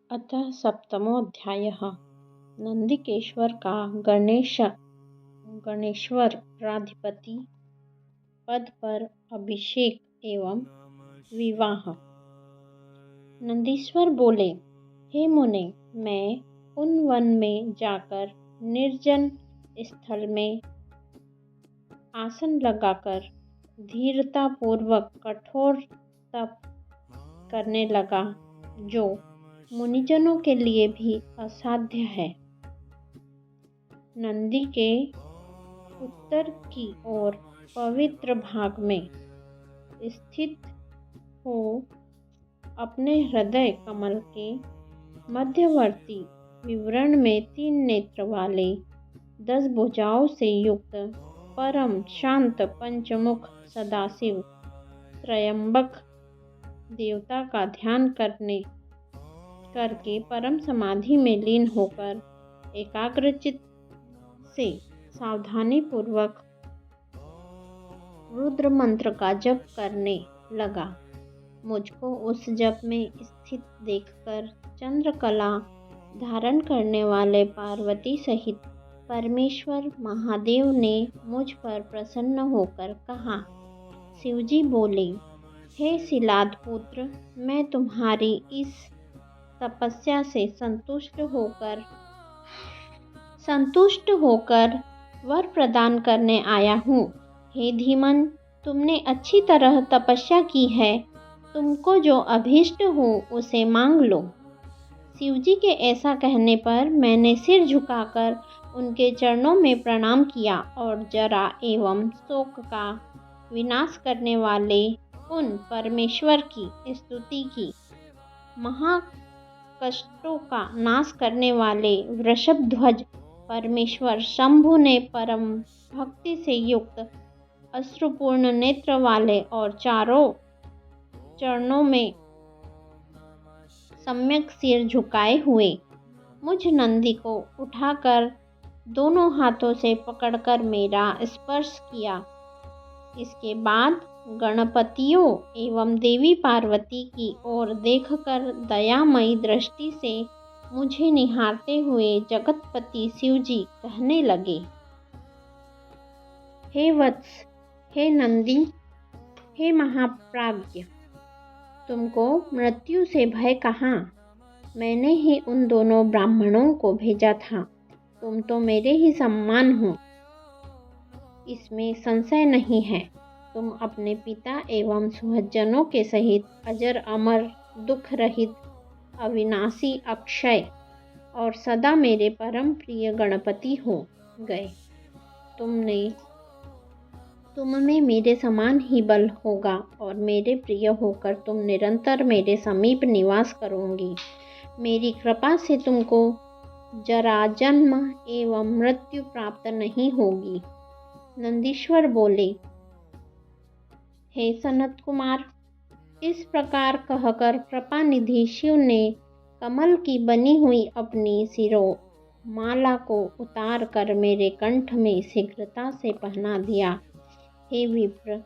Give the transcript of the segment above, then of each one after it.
अतः सप्तमोऽध्यायः। नंदिकेश्वर का गणेश्वराधिपति पद पर अभिषेक एवं विवाह। नंदीश्वर बोले, हे मुने, मैं उन वन में जाकर निर्जन स्थल में आसन लगाकर धीरतापूर्वक कठोर तप करने लगा, जो मुनिजनों के लिए भी असाध्य है। नंदी के उत्तर की ओर पवित्र भाग में स्थित हो अपने हृदय कमल के मध्यवर्ती विवरण में 3 नेत्र वाले 10 भुजाओं से युक्त परम शांत पंचमुख सदाशिव त्रयंबक देवता का ध्यान करके परम समाधि में लीन होकर एकाग्रचित्त से सावधानी पूर्वक रुद्र मंत्र का जप करने लगा। मुझको उस जप में स्थित देखकर चंद्रकला धारण करने वाले पार्वती सहित परमेश्वर महादेव ने मुझ पर प्रसन्न होकर कहा। शिवजी बोले, हे शिलाद पुत्र, मैं तुम्हारी इस तपस्या से संतुष्ट होकर वर प्रदान करने आया हूँ। हे धीमन, तुमने अच्छी तरह तपस्या की है। तुमको जो अभीष्ट हो उसे मांग लो। शिवजी के ऐसा कहने पर मैंने सिर झुकाकर उनके चरणों में प्रणाम किया और जरा एवं शोक का विनाश करने वाले उन परमेश्वर की स्तुति की। महाकष्टों का नाश करने वाले वृषभध्वज परमेश्वर शंभु ने परम भक्ति से युक्त अश्रुपूर्ण नेत्र वाले और चारों चरणों में सम्यक सिर झुकाए हुए मुझ नंदी को उठाकर दोनों हाथों से पकड़कर मेरा स्पर्श किया। इसके बाद गणपतियों एवं देवी पार्वती की ओर देखकर दयामयी दृष्टि से मुझे निहारते हुए जगतपति शिवजी कहने लगे, हे वत्स, हे नंदी, हे महाप्राज्ञ, तुमको मृत्यु से भय कहाँ? मैंने ही उन दोनों ब्राह्मणों को भेजा था। तुम तो मेरे ही सम्मान हो, इसमें संशय नहीं है। तुम अपने पिता एवं सुहृदजनों के सहित अजर अमर दुख रहित अविनाशी अक्षय और सदा मेरे परम प्रिय गणपति हो गए। तुम में मेरे समान ही बल होगा और मेरे प्रिय होकर तुम निरंतर मेरे समीप निवास करोगी। मेरी कृपा से तुमको जरा जन्म एवं मृत्यु प्राप्त नहीं होगी। नंदीश्वर बोले, हे सनत कुमार, इस प्रकार कहकर कृपा निधि शिव ने कमल की बनी हुई अपनी शिरोमाला को उतार कर मेरे कंठ में शीघ्रता से पहना दिया। हे विप्र,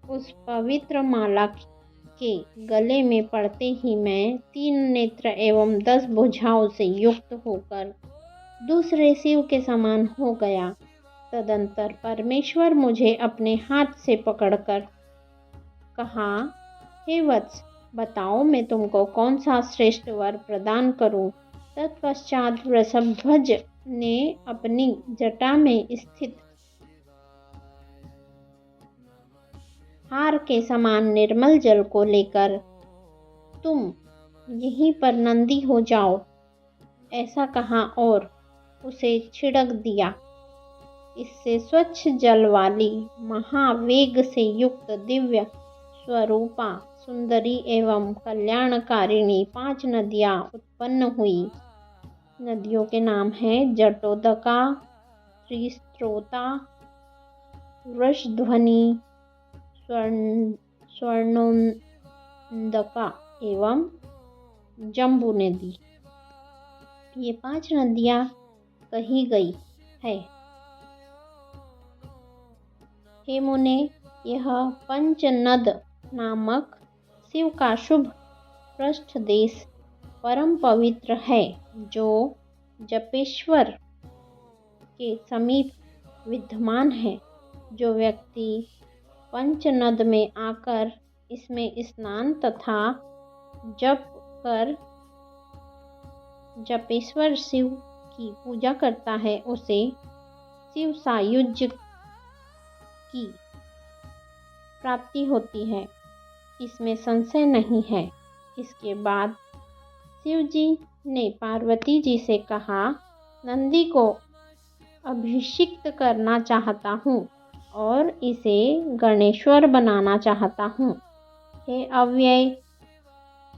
उस पवित्र माला के गले में पड़ते ही मैं 3 नेत्र एवं 10 भुजाओं से युक्त होकर दूसरे शिव के समान हो गया। तदंतर परमेश्वर मुझे अपने हाथ से पकड़कर कहा, हे वत्स, बताओ मैं तुमको कौन सा श्रेष्ठ वर प्रदान करूं। तत्पश्चात वृषभध्वज ने अपनी जटा में स्थित हार के समान निर्मल जल को लेकर, तुम यहीं पर नंदी हो जाओ, ऐसा कहा और उसे छिड़क दिया। इससे स्वच्छ जल वाली महावेग से युक्त दिव्य स्वरूपा सुंदरी एवं कल्याणकारिणी 5 नदियाँ उत्पन्न हुई। नदियों के नाम हैं जटोदका, त्रिस्रोता, वृषध्वनि, स्वर्णोदका एवं जम्बू नदी। ये 5 नदियाँ कही गई है। हे मुने, यह पंचनद नामक शिव का शुभ पृष्ठ देश परम पवित्र है, जो जपेश्वर के समीप विद्यमान है। जो व्यक्ति पंचनद में आकर इसमें स्नान तथा जप कर जपेश्वर शिव की पूजा करता है, उसे शिव सायुज्य की प्राप्ति होती है, इसमें संशय नहीं है। इसके बाद शिव जी ने पार्वती जी से कहा, नंदी को अभिषिक्त करना चाहता हूँ और इसे गणेश्वर बनाना चाहता हूँ। हे अव्यय,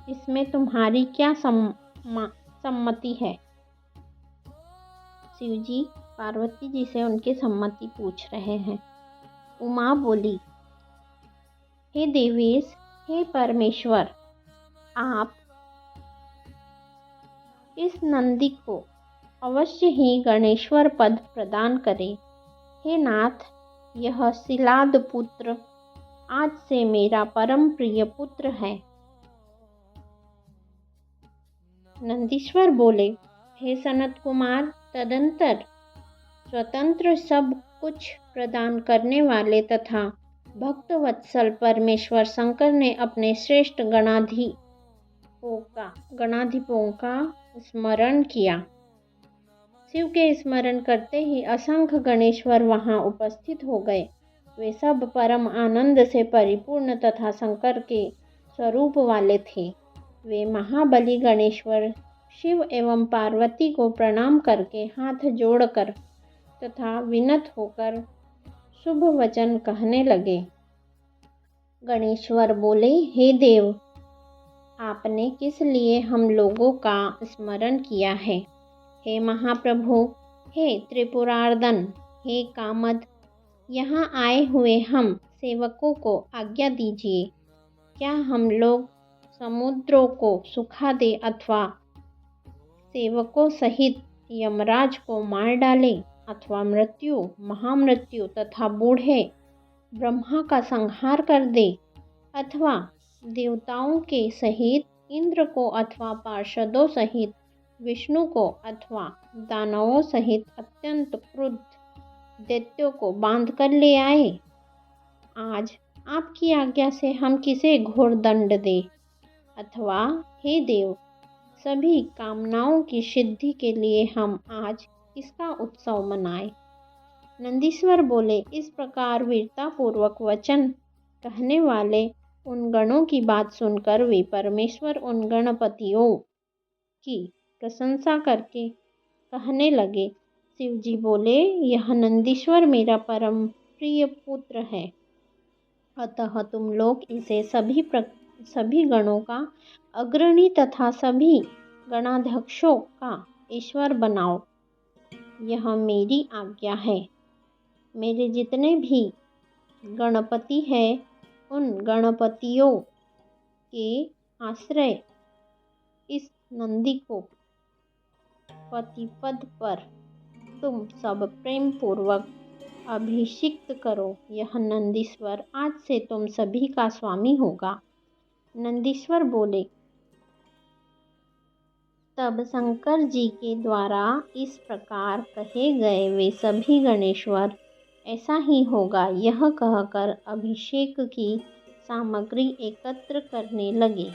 इसमें तुम्हारी क्या सम्मति है? शिव जी पार्वती जी से उनकी सम्मति पूछ रहे हैं। उमा बोली, हे देवेश, हे परमेश्वर, आप इस नंदी को अवश्य ही गणेश्वर पद प्रदान करें। हे नाथ, यह शिलाद पुत्र आज से मेरा परम प्रिय पुत्र है। नंदीश्वर बोले, हे सनत कुमार, तदंतर स्वतंत्र सब कुछ प्रदान करने वाले तथा भक्त वत्सल परमेश्वर शंकर ने अपने श्रेष्ठ गणाधिपों का स्मरण किया। शिव के स्मरण करते ही असंख्य गणेश्वर वहां उपस्थित हो गए। वे सब परम आनंद से परिपूर्ण तथा शंकर के स्वरूप वाले थे। वे महाबली गणेश्वर शिव एवं पार्वती को प्रणाम करके हाथ जोड़कर तथा विनत होकर शुभ वचन कहने लगे। गणेश्वर बोले, हे देव, आपने किस लिए हम लोगों का स्मरण किया है? हे महाप्रभु, हे त्रिपुरार्दन, हे कामद, यहाँ आए हुए हम सेवकों को आज्ञा दीजिए। क्या हम लोग समुद्रों को सुखा दे अथवा सेवकों सहित यमराज को मार डाले अथवा मृत्यु, महामृत्यु तथा बूढ़े ब्रह्मा का संहार कर दे अथवा देवताओं के सहित इंद्र को अथवा पार्षदों सहित विष्णु को अथवा दानवों सहित अत्यंत क्रुद्ध दैत्यों को बांध कर ले आए? आज आपकी आज्ञा से हम किसे घोर दंड दे अथवा हे देव, सभी कामनाओं की सिद्धि के लिए हम आज किसका उत्सव मनाएं? नंदीश्वर बोले, इस प्रकार वीरतापूर्वक वचन कहने वाले उन गणों की बात सुनकर वे परमेश्वर उन गणपतियों की प्रशंसा करके कहने लगे। शिव जी बोले, यह नंदीश्वर मेरा परम प्रिय पुत्र है, अतः तुम लोग इसे सभी गणों का अग्रणी तथा सभी गणाध्यक्षों का ईश्वर बनाओ। यह मेरी आज्ञा है। मेरे जितने भी गणपति हैं, उन गणपतियों के आश्रय इस नंदी को पतिपद पर तुम सब प्रेम पूर्वक अभिषिक्त करो। यह नंदीश्वर आज से तुम सभी का स्वामी होगा। नंदीश्वर बोले, तब शंकर जी के द्वारा इस प्रकार कहे गए वे सभी गणेश्वर ऐसा ही होगा यह कहकर अभिषेक की सामग्री एकत्र करने लगे।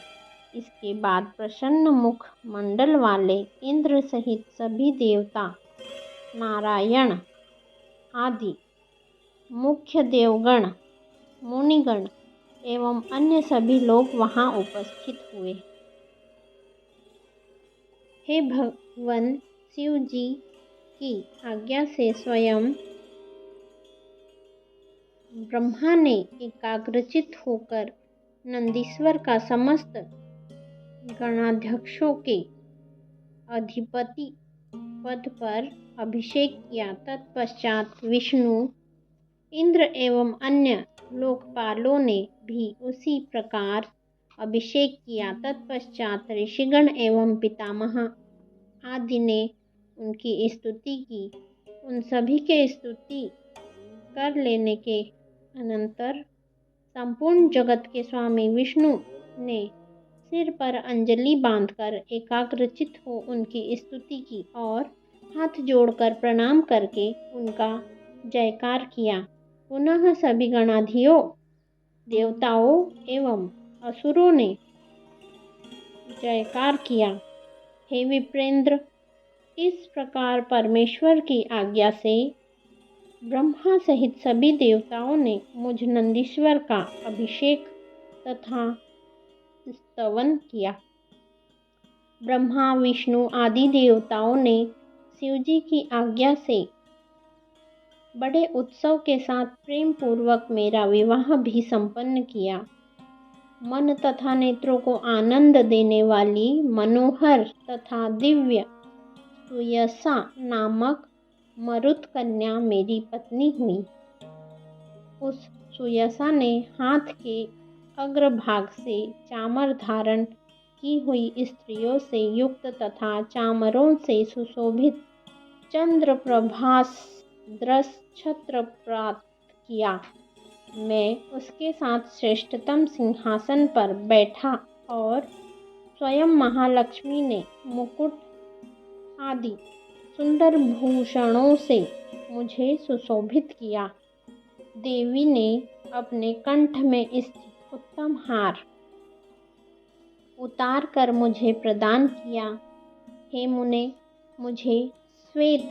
इसके बाद प्रसन्न मुख मंडल वाले इंद्र सहित सभी देवता, नारायण आदि मुख्य देवगण, मुनिगण एवं अन्य सभी लोग वहां उपस्थित हुए। हे भगवान शिव जी की आज्ञा से स्वयं ब्रह्मा ने एकाग्रचित होकर नंदीश्वर का समस्त गणाध्यक्षों के अधिपति पद पर अभिषेक किया। तत्पश्चात विष्णु, इंद्र एवं अन्य लोकपालों ने भी उसी प्रकार अभिषेक किया। तत्पश्चात ऋषिगण एवं पितामह आदि ने उनकी स्तुति की। उन सभी के स्तुति कर लेने के अनंतर संपूर्ण जगत के स्वामी विष्णु ने सिर पर अंजलि बांधकर एकाग्रचित हो उनकी स्तुति की और हाथ जोड़कर प्रणाम करके उनका जयकार किया। पुनः सभी गणाधियों, देवताओं एवं असुरों ने जयकार किया। हे विप्रेंद्र, इस प्रकार परमेश्वर की आज्ञा से ब्रह्मा सहित सभी देवताओं ने मुझ नंदीश्वर का अभिषेक तथा स्तवन किया। ब्रह्मा, विष्णु आदि देवताओं ने शिवजी की आज्ञा से बड़े उत्सव के साथ प्रेम पूर्वक मेरा विवाह भी संपन्न किया। मन तथा नेत्रों को आनंद देने वाली मनोहर तथा दिव्य सुयसा नामक मरुत कन्या मेरी पत्नी हुई। उस सुयसा ने हाथ के अग्रभाग से चामर धारण की हुई स्त्रियों से युक्त तथा चामरों से सुशोभित चंद्र प्रभास दृश छत्र प्राप्त किया। मैं उसके साथ श्रेष्ठतम सिंहासन पर बैठा और स्वयं महालक्ष्मी ने मुकुट आदि सुंदर भूषणों से मुझे सुशोभित किया। देवी ने अपने कंठ में स्थित उत्तम हार उतार कर मुझे प्रदान किया। हे मुने, मुझे श्वेत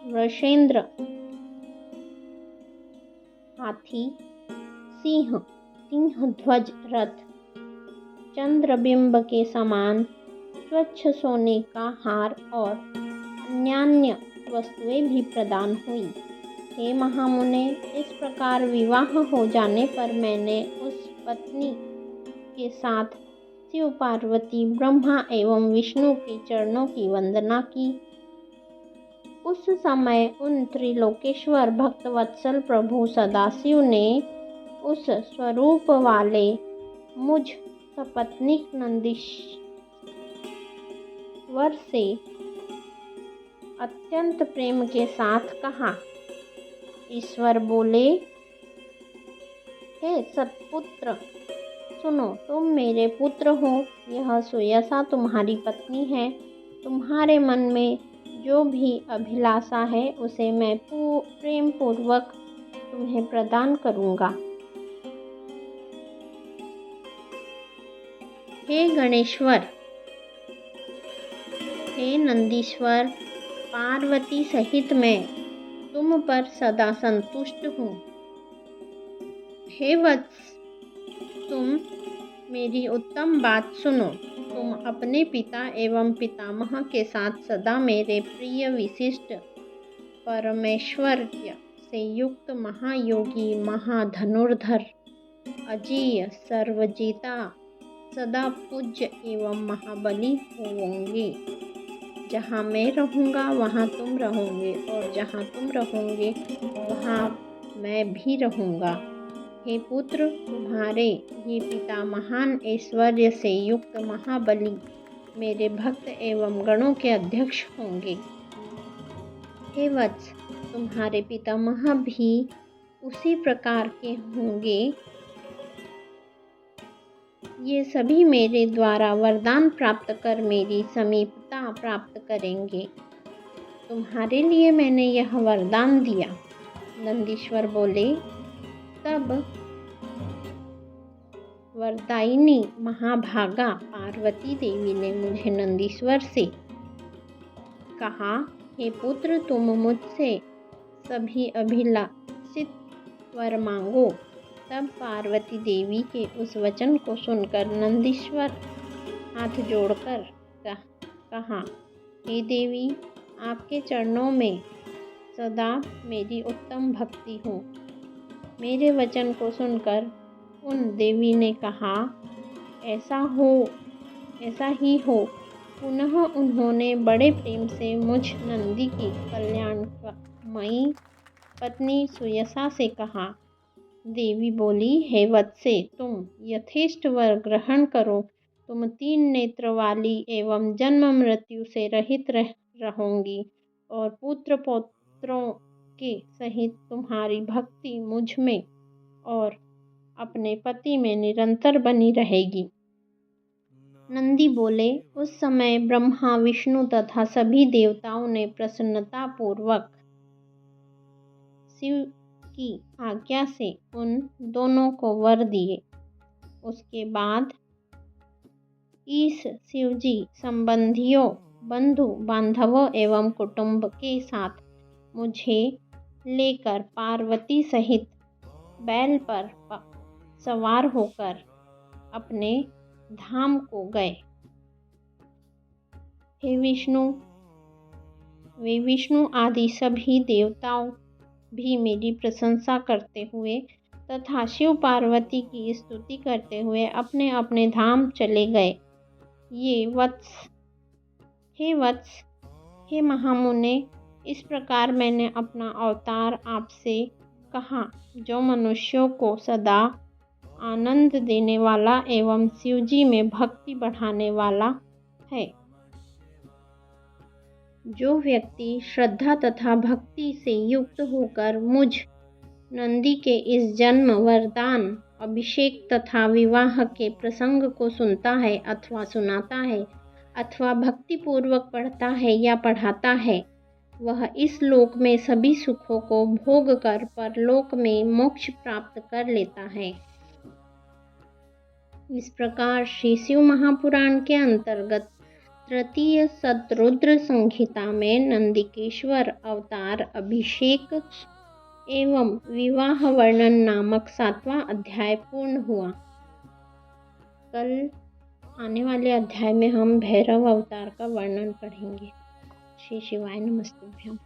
वृषेंद्र हाथी, सिंह ध्वज रथ, चंद्रबिंब के समान स्वच्छ सोने का हार और अन्यान्य वस्तुएं भी प्रदान हुई। हे महामुने, इस प्रकार विवाह हो जाने पर मैंने उस पत्नी के साथ शिव, पार्वती, ब्रह्मा एवं विष्णु के चरणों की वंदना की। उस समय उन त्रिलोकेश्वर भक्तवत्सल प्रभु सदाशिव ने उस स्वरूप वाले मुझ सपत्नीक नंदीश्वर से अत्यंत प्रेम के साथ कहा। ईश्वर बोले, हे सत्पुत्र, सुनो, तुम मेरे पुत्र हो। यह सुयसा तुम्हारी पत्नी है। तुम्हारे मन में जो भी अभिलाषा है उसे मैं प्रेम पूर्वक तुम्हें प्रदान करूँगा। हे गणेश्वर, हे नंदीश्वर, पार्वती सहित मैं तुम पर सदा संतुष्ट हूँ। हे वत्स, तुम मेरी उत्तम बात सुनो। तुम अपने पिता एवं पितामह के साथ सदा मेरे प्रिय विशिष्ट परमेश्वर्य से युक्त महायोगी, महाधनुर्धर, अजीय, सर्वजिता, सदा पूज्य एवं महाबली होंगे। जहाँ मैं रहूँगा वहाँ तुम रहोगे और जहाँ तुम रहोगे वहाँ मैं भी रहूँगा। हे पुत्र, तुम्हारे ये पिता महान ऐश्वर्य से युक्त महाबली मेरे भक्त एवं गणों के अध्यक्ष होंगे। हे वत्स, तुम्हारे पितामह भी उसी प्रकार के होंगे। ये सभी मेरे द्वारा वरदान प्राप्त कर मेरी समीपता प्राप्त करेंगे। तुम्हारे लिए मैंने यह वरदान दिया। नंदीश्वर बोले, तब वरदायिनी महाभागा पार्वती देवी ने मुझे नंदीश्वर से कहा, हे पुत्र, तुम मुझसे सभी अभिलाषित वर मांगो। तब पार्वती देवी के उस वचन को सुनकर नंदीश्वर हाथ जोड़कर कहा, हे देवी, आपके चरणों में सदा मेरी उत्तम भक्ति हो। मेरे वचन को सुनकर उन देवी ने कहा, ऐसा ही हो। पुनः उन्होंने बड़े प्रेम से मुझ नंदी की कल्याणमयी पत्नी सुयसा से कहा। देवी बोली, हे वत्से, तुम यथेष्ट वर ग्रहण करो। तुम 3 नेत्र वाली एवं जन्म मृत्यु से रहित रहोगी और पुत्र पौत्रों के सहित तुम्हारी भक्ति मुझ में और अपने पति में निरंतर बनी रहेगी। नंदी बोले, उस समय ब्रह्मा, विष्णु तथा सभी देवताओं ने प्रसन्नतापूर्वक शिव की आज्ञा से उन दोनों को वर दिए। उसके बाद ईश शिवजी संबंधियों, बंधु बांधवों एवं कुटुंब के साथ मुझे लेकर पार्वती सहित बैल पर सवार होकर अपने धाम को गए। वे विष्णु आदि सभी देवताओं भी मेरी प्रशंसा करते हुए तथा शिव पार्वती की स्तुति करते हुए अपने अपने धाम चले गए। हे महामुने, इस प्रकार मैंने अपना अवतार आपसे कहा, जो मनुष्यों को सदा आनंद देने वाला एवं शिवजी में भक्ति बढ़ाने वाला है। जो व्यक्ति श्रद्धा तथा भक्ति से युक्त होकर मुझ नंदी के इस जन्म, वरदान, अभिषेक तथा विवाह के प्रसंग को सुनता है अथवा सुनाता है अथवा भक्तिपूर्वक पढ़ता है या पढ़ाता है, वह इस लोक में सभी सुखों को भोग कर परलोक में मोक्ष प्राप्त कर लेता है। इस प्रकार श्री शिव महापुराण के अंतर्गत तृतीय शतरुद्र संहिता में नंदिकेश्वर अवतार, अभिषेक एवं विवाह वर्णन नामक 7वां अध्याय पूर्ण हुआ। कल आने वाले अध्याय में हम भैरव अवतार का वर्णन पढ़ेंगे। श्री शिवाय नमस्तुभ्यं।